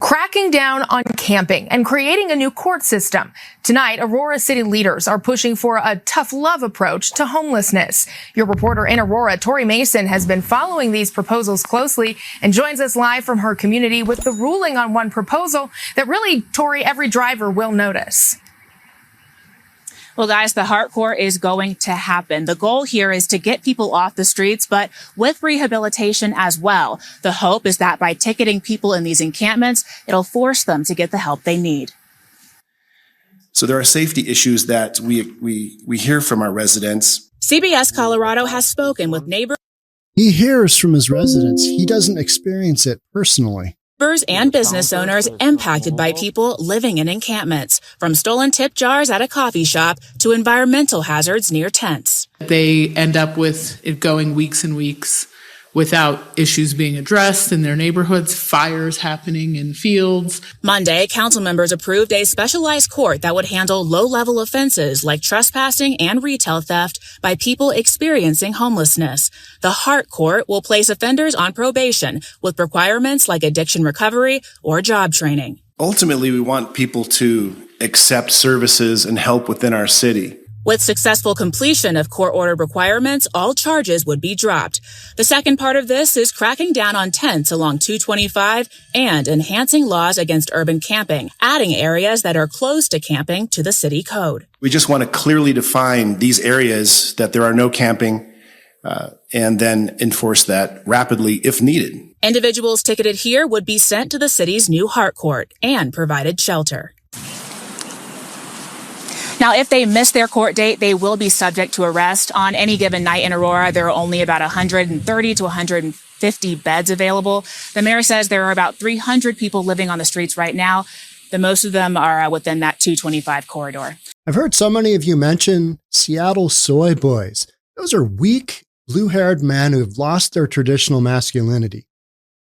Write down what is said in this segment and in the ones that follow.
cracking down on camping and creating a new court system. Tonight, Aurora city leaders are pushing for a tough love approach to homelessness. Your reporter in Aurora, Tori Mason, has been following these proposals closely and joins us live from her community with the ruling on one proposal that really, Tori, every driver will notice. Well, guys, the heart court is going to happen. The goal here is to get people off the streets, but with rehabilitation as well. The hope is that by ticketing people in these encampments, it'll force them to get the help they need. So there are safety issues that we hear from our residents. CBS Colorado has spoken with neighbors. He hears from his residents. He doesn't experience it personally. And business owners impacted by people living in encampments, from stolen tip jars at a coffee shop to environmental hazards near tents. They end up with it going weeks and weeks without issues being addressed in their neighborhoods, fires happening in fields. Monday, council members approved a specialized court that would handle low-level offenses like trespassing and retail theft by people experiencing homelessness. The Heart Court will place offenders on probation with requirements like addiction recovery or job training. Ultimately, we want people to accept services and help within our city. With successful completion of court-ordered requirements, all charges would be dropped. The second part of this is cracking down on tents along 225 and enhancing laws against urban camping, adding areas that are closed to camping to the city code. We just want to clearly define these areas that there are no camping, and then enforce that rapidly if needed. Individuals ticketed here would be sent to the city's new Heart Court and provided shelter. Now, if they miss their court date, they will be subject to arrest. On any given night in Aurora, there are only about 130 to 150 beds available. The mayor says there are about 300 people living on the streets right now. The most of them are within that 225 corridor. I've heard so many of you mention Seattle soy boys. Those are weak, blue-haired men who have lost their traditional masculinity.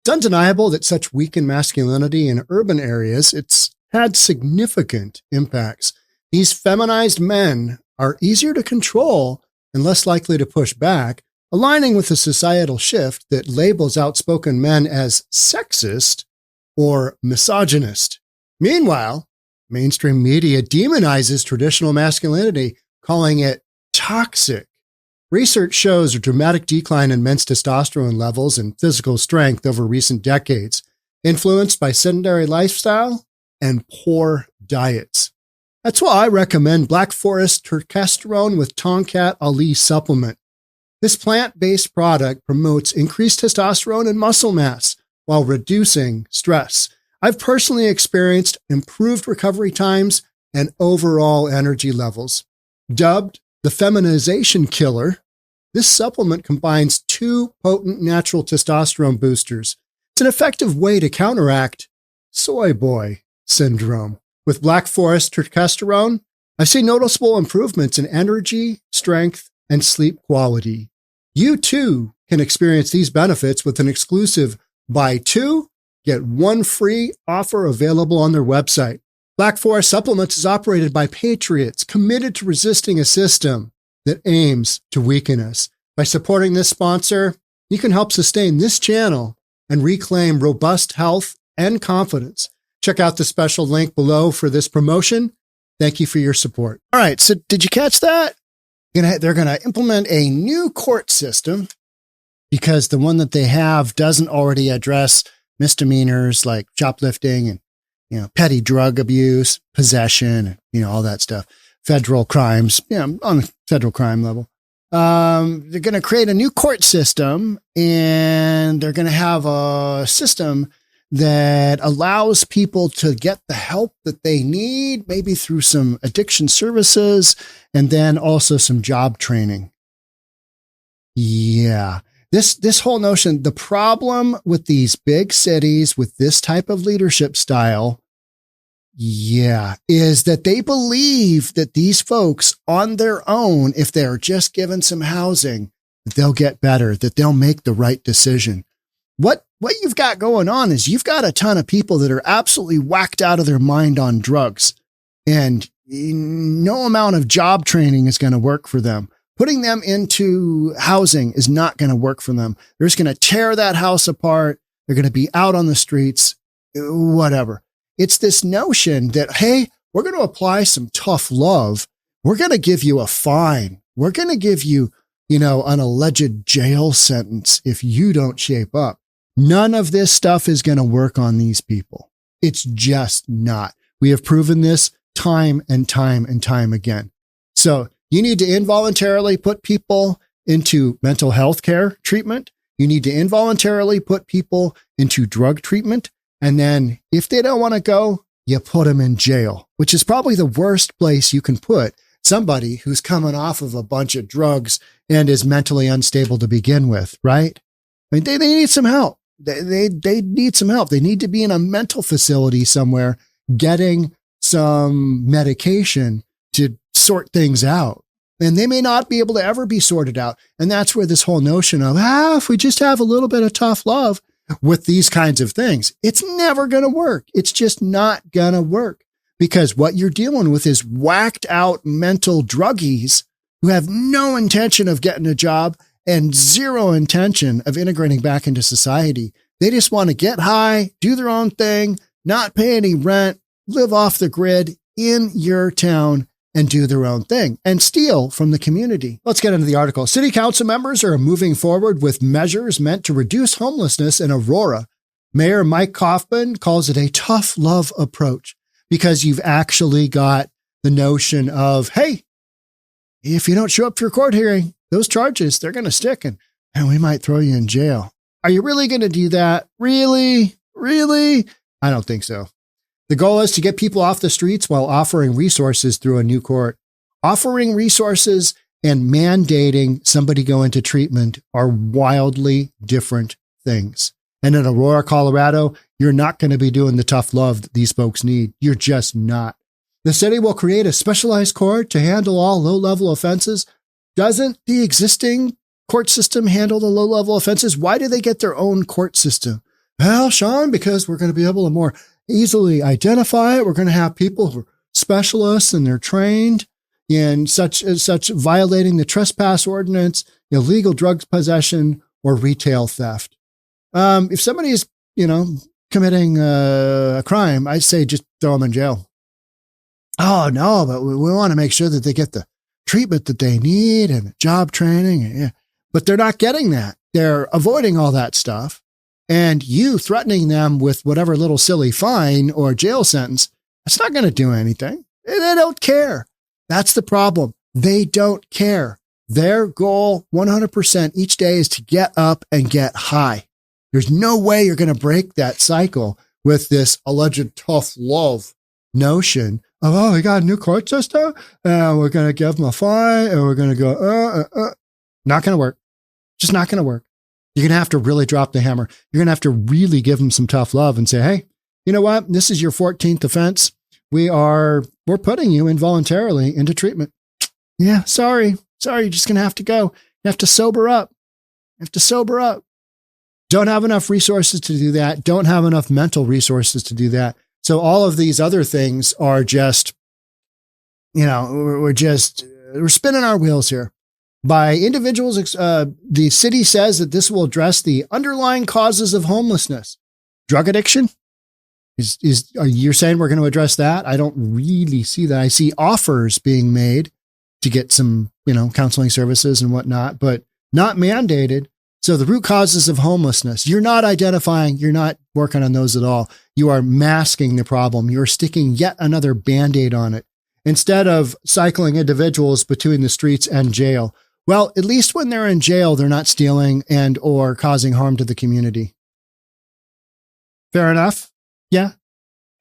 It's undeniable that such weakened masculinity in urban areas, it's had significant impacts. These feminized men are easier to control and less likely to push back, aligning with the societal shift that labels outspoken men as sexist or misogynist. Meanwhile, mainstream media demonizes traditional masculinity, calling it toxic. Research shows a dramatic decline in men's testosterone levels and physical strength over recent decades, influenced by sedentary lifestyle and poor diets. That's why I recommend Black Forest Testosterone with 𝗏𝗏𝗏𝗏 supplement. This plant-based product promotes increased testosterone and muscle mass while reducing stress. I've personally experienced improved recovery times and overall energy levels. Dubbed the feminization killer, this supplement combines two potent natural testosterone boosters. It's an effective way to counteract soy boy syndrome. With Black Forest Testosterone, I've seen noticeable improvements in energy, strength, and sleep quality. You too can experience these benefits with an exclusive buy two, get one free offer available on their website. Black Forest Supplements is operated by patriots committed to resisting a system that aims to weaken us. By supporting this sponsor, you can help sustain this channel and reclaim robust health and confidence. Check out the special link below for this promotion. Thank you for your support. All right, so did you catch that? They're going to implement a new court system because the one that they have doesn't already address misdemeanors like shoplifting and, petty drug abuse, possession, all that stuff. Federal crimes, on the federal crime level. They're going to create a new court system, and they're going to have a system that allows people to get the help that they need, maybe through some addiction services, and then also some job training. Yeah. This whole notion, the problem with these big cities with this type of leadership style, is that they believe that these folks on their own, if they're just given some housing, that they'll get better, that they'll make the right decision. What you've got going on is you've got a ton of people that are absolutely whacked out of their mind on drugs, and no amount of job training is going to work for them. Putting them into housing is not going to work for them. They're just going to tear that house apart. They're going to be out on the streets. whatever. It's this notion that, hey, we're going to apply some tough love. We're going to give you a fine. We're going to give you, an alleged jail sentence if you don't shape up. None of this stuff is going to work on these people. It's just not. We have proven this time and time and time again. So you need to involuntarily put people into mental health care treatment. You need to involuntarily put people into drug treatment. And then if they don't want to go, you put them in jail, which is probably the worst place you can put somebody who's coming off of a bunch of drugs and is mentally unstable to begin with, right? I mean, they need some help. They need some help. They need to be in a mental facility somewhere getting some medication to sort things out. And they may not be able to ever be sorted out. And that's where this whole notion of, if we just have a little bit of tough love with these kinds of things, it's never going to work. It's just not going to work, because what you're dealing with is whacked out mental druggies who have no intention of getting a job and zero intention of integrating back into society. They just want to get high, do their own thing, not pay any rent, live off the grid in your town, and do their own thing and steal from the community. Let's get into the article. City council members are moving forward with measures meant to reduce homelessness in Aurora. Mayor Mike Kaufman calls it a tough love approach, because you've actually got the notion of, hey, if you don't show up for your court hearing, those charges, they're going to stick and we might throw you in jail. Are you really going to do that? Really? Really? I don't think so. The goal is to get people off the streets while offering resources through a new court. Offering resources and mandating somebody go into treatment are wildly different things. And in Aurora, Colorado, you're not going to be doing the tough love that these folks need. You're just not. The city will create a specialized court to handle all low-level offenses. Doesn't the existing court system handle the low-level offenses? Why do they get their own court system? Well, Sean, because we're going to be able to more easily identify it. We're going to have people who are specialists and they're trained in such violating the trespass ordinance, illegal drugs possession, or retail theft. If somebody is, committing a crime, I'd say just throw them in jail. Oh, no, but we want to make sure that they get the treatment that they need and job training. Yeah. But they're not getting that. They're avoiding all that stuff. And you threatening them with whatever little silly fine or jail sentence, that's not going to do anything. They don't care. That's the problem. They don't care. Their goal 100% each day is to get up and get high. There's no way you're going to break that cycle with this alleged tough love notion of, we got a new court system and we're going to give them a fine and we're going to go, not going to work. Just not going to work. You're going to have to really drop the hammer. You're going to have to really give them some tough love and say, hey, you know what? This is your 14th offense. We're putting you involuntarily into treatment. Yeah, sorry. You're just going to have to go. You have to sober up. Don't have enough resources to do that. Don't have enough mental resources to do that. So all of these other things are just, we're spinning our wheels here. By individuals, the city says that this will address the underlying causes of homelessness. Drug addiction? Are you saying we're going to address that? I don't really see that. I see offers being made to get some, counseling services and whatnot, but not mandated. So the root causes of homelessness, you're not identifying, you're not working on those at all. You are masking the problem. You're sticking yet another Band-Aid on it instead of cycling individuals between the streets and jail. Well, at least when they're in jail, they're not stealing and or causing harm to the community. Fair enough. Yeah,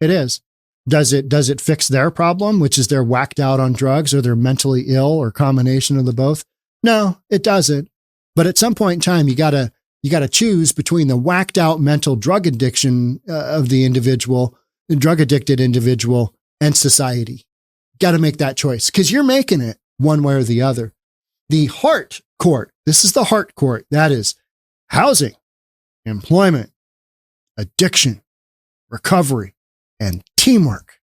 it is. Does it fix their problem, which is they're whacked out on drugs or they're mentally ill or combination of the both? No, it doesn't. But at some point in time, you gotta choose between the whacked out mental drug addiction of the individual, the drug addicted individual, and society. Got to make that choice because you're making it one way or the other. The heart court. This is the heart court. That is housing, employment, addiction, recovery, and teamwork.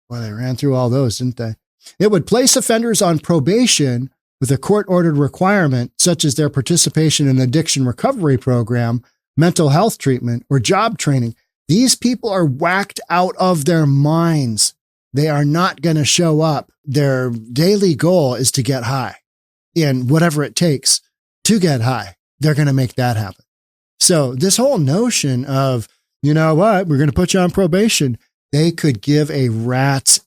Well, they ran through all those, didn't they? It would place offenders on probation with a court-ordered requirement, such as their participation in an addiction recovery program, mental health treatment, or job training. These people are whacked out of their minds. They are not going to show up. Their daily goal is to get high, and whatever it takes to get high, they're going to make that happen. So this whole notion of, you know what, we're going to put you on probation, they could give a rat's.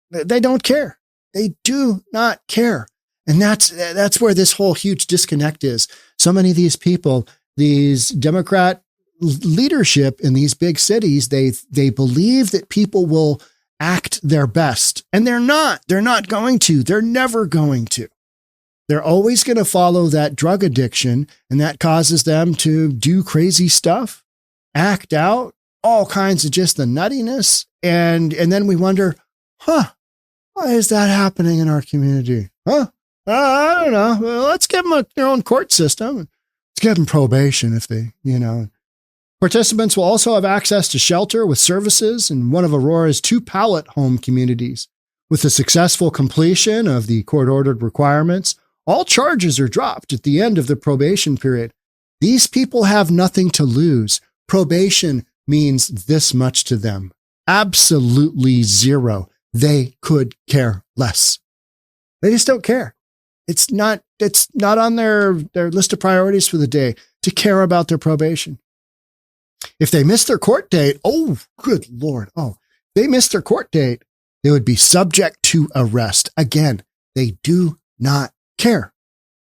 They don't care. They do not care. And that's where this whole huge disconnect is. So many of these people, these Democrat leadership in these big cities, they believe that people will act their best. And they're not. They're not going to. They're never going to. They're always going to follow that drug addiction, and that causes them to do crazy stuff, act out, all kinds of just the nuttiness. And then we wonder, why is that happening in our community? I don't know. Well, let's give them their own court system. Let's give them probation if they, Participants will also have access to shelter with services in one of Aurora's 2 pallet home communities. With the successful completion of the court-ordered requirements, all charges are dropped at the end of the probation period. These people have nothing to lose. Probation means this much to them. Absolutely zero. They could care less. They just don't care. It's not on their list of priorities for the day to care about their probation. If they miss their court date, oh, good Lord. Oh, they missed their court date, they would be subject to arrest. Again, they do not care.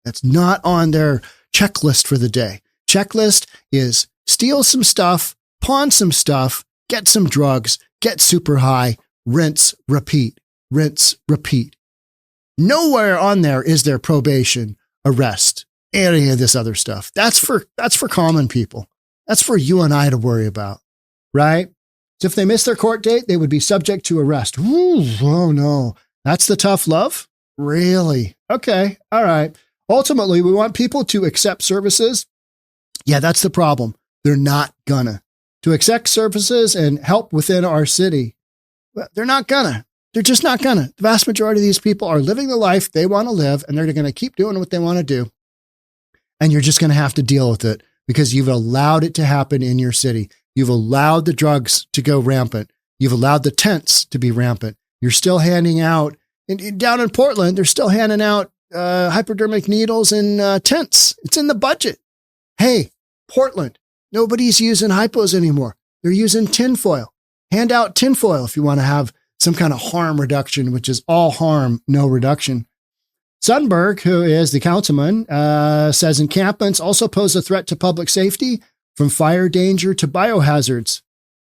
That's not on their checklist for the day. Checklist is steal some stuff, pawn some stuff, get some drugs, get super high, rinse, repeat, rinse, repeat. Nowhere on there is there probation, arrest, any of this other stuff. That's for common people. That's for you and I to worry about, right? So if they miss their court date, they would be subject to arrest. Ooh, oh no. That's the tough love? Really? Okay. All right. Ultimately, we want people to accept services. Yeah, that's the problem. They're not gonna. To accept services and help within our city, they're not gonna. They're just not gonna. The vast majority of these people are living the life they want to live, and they're going to keep doing what they want to do. And you're just going to have to deal with it because you've allowed it to happen in your city. You've allowed the drugs to go rampant. You've allowed the tents to be rampant. You're still handing out, down in Portland, they're still handing out hypodermic needles in tents. It's in the budget. Hey, Portland, nobody's using hypos anymore. They're using tinfoil. Hand out tinfoil if you want to have some kind of harm reduction, which is all harm, no reduction. Sundberg, who is the councilman, says encampments also pose a threat to public safety from fire danger to biohazards.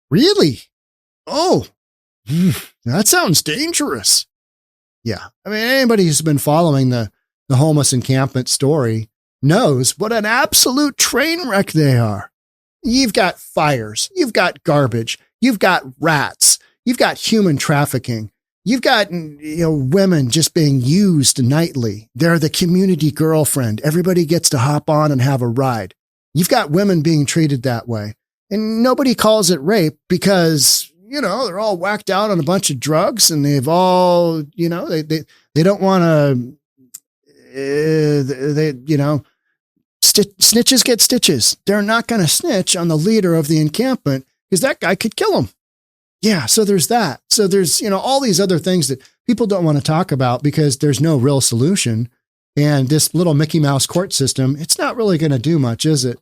Really? Oh, that sounds dangerous. Yeah. I mean, anybody who's been following the homeless encampment story knows what an absolute train wreck they are. You've got fires. You've got garbage. You've got rats. You've got human trafficking. You've got, women just being used nightly. They're the community girlfriend. Everybody gets to hop on and have a ride. You've got women being treated that way. And nobody calls it rape because, they're all whacked out on a bunch of drugs and they've all, they don't want to, snitches get stitches. They're not going to snitch on the leader of the encampment because that guy could kill him. Yeah. So there's that. So there's, all these other things that people don't want to talk about because there's no real solution. And this little Mickey Mouse court system, it's not really going to do much, is it?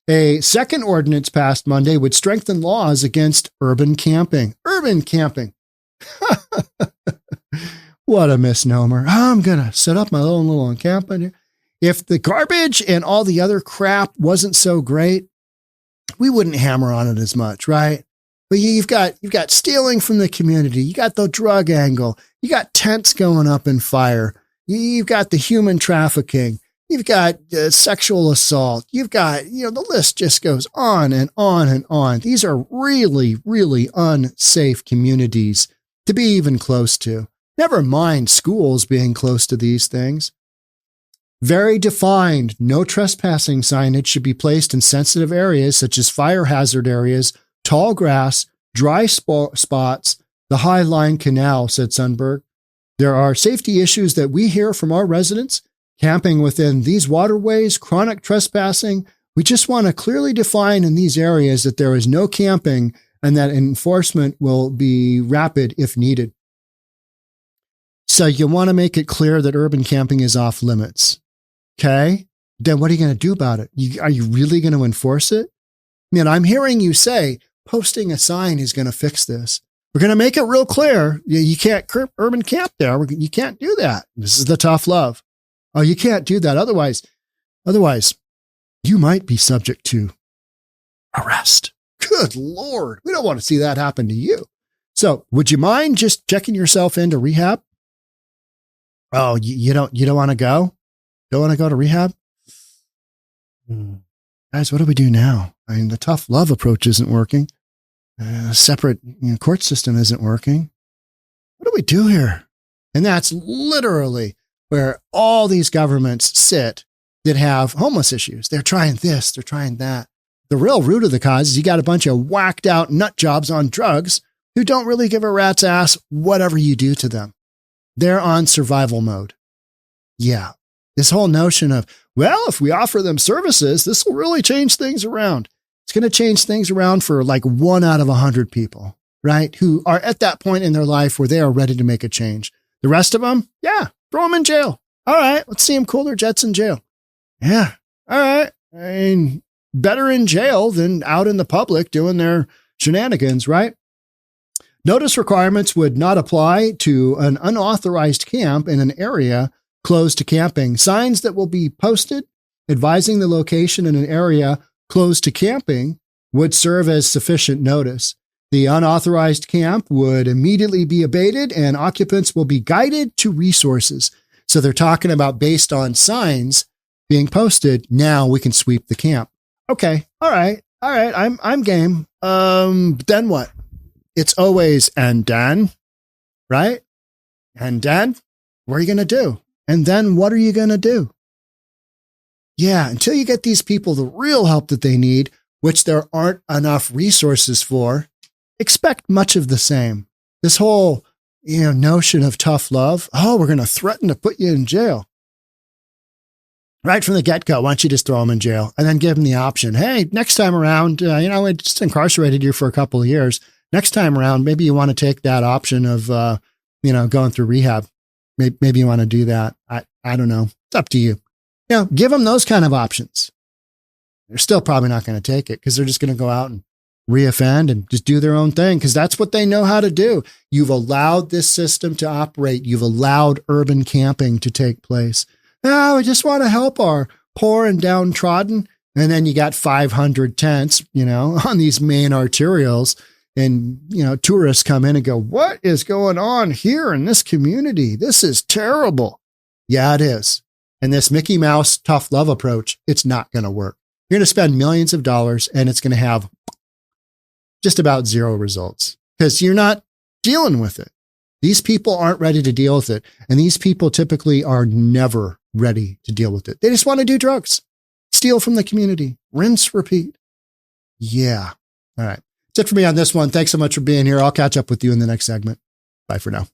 A second ordinance passed Monday would strengthen laws against urban camping. Urban camping. What a misnomer. I'm going to set up my own little encampment here. If the garbage and all the other crap wasn't so great, we wouldn't hammer on it as much, right? But you've got stealing from the community. You got the drug angle. You got tents going up in fire. You've got the human trafficking. You've got sexual assault. You've got, the list just goes on and on and on. These are really, really unsafe communities to be even close to. Never mind schools being close to these things. Very defined, no trespassing signage should be placed in sensitive areas such as fire hazard areas, tall grass, dry spots, the High Line Canal, said Sundberg. There are safety issues that we hear from our residents. Camping within these waterways, chronic trespassing, We just want to clearly define in these areas that there is no camping and that enforcement will be rapid if needed. So you want to make it clear that urban camping is off limits. Okay. Then what are you going to do about it? Are you really going to enforce it? I mean, I'm hearing you say posting a sign is going to fix this. We're going to make it real clear. You can't urban camp there. You can't do that. This is the tough love. Oh, you can't do that. Otherwise, you might be subject to arrest. Good Lord. We don't want to see that happen to you. So would you mind just checking yourself into rehab? Oh, you don't want to go? Don't want to go to rehab? Guys, what do we do now? I mean, the tough love approach isn't working. A separate court system isn't working. What do we do here? And that's literally where all these governments sit that have homeless issues. They're trying this, they're trying that. The real root of the cause is you got a bunch of whacked out nut jobs on drugs who don't really give a rat's ass whatever you do to them. They're on survival mode. Yeah. This whole notion of, well, if we offer them services, this will really change things around. It's going to change things around for like 1 out of 100 people, right? Who are at that point in their life where they are ready to make a change. The rest of them, yeah, throw them in jail. All right, let's see them cool their jets in jail. Yeah, all right. I mean, better in jail than out in the public doing their shenanigans, right? Notice requirements would not apply to an unauthorized camp in an area closed to camping. Signs that will be posted advising the location in an area closed to camping would serve as sufficient notice. The unauthorized camp would immediately be abated and occupants will be guided to resources. So they're talking about based on signs being posted, now we can sweep the camp. Okay. All right. I'm game. Then what? It's always, and then, right? And then what are you going to do? And then what are you going to do? Yeah. Until you get these people the real help that they need, which there aren't enough resources for, expect much of the same. This whole, notion of tough love. Oh, we're going to threaten to put you in jail. Right from the get-go, why don't you just throw them in jail and then give them the option. Hey, next time around, we just incarcerated you for a couple of years. Next time around, maybe you want to take that option of, going through rehab. Maybe you want to do that. I don't know. It's up to you. Give them those kind of options. They're still probably not going to take it because they're just going to go out and reoffend and just do their own thing because that's what they know how to do. You've allowed this system to operate. You've allowed urban camping to take place. Now, we just want to help our poor and downtrodden. And then you got 500 tents, on these main arterials. And, tourists come in and go, what is going on here in this community? This is terrible. Yeah, it is. And this Mickey Mouse tough love approach, it's not going to work. You're going to spend millions of dollars and it's going to have just about zero results because you're not dealing with it. These people aren't ready to deal with it. And these people typically are never ready to deal with it. They just want to do drugs, steal from the community, rinse, repeat. Yeah. All right. That's it for me on this one. Thanks so much for being here. I'll catch up with you in the next segment. Bye for now.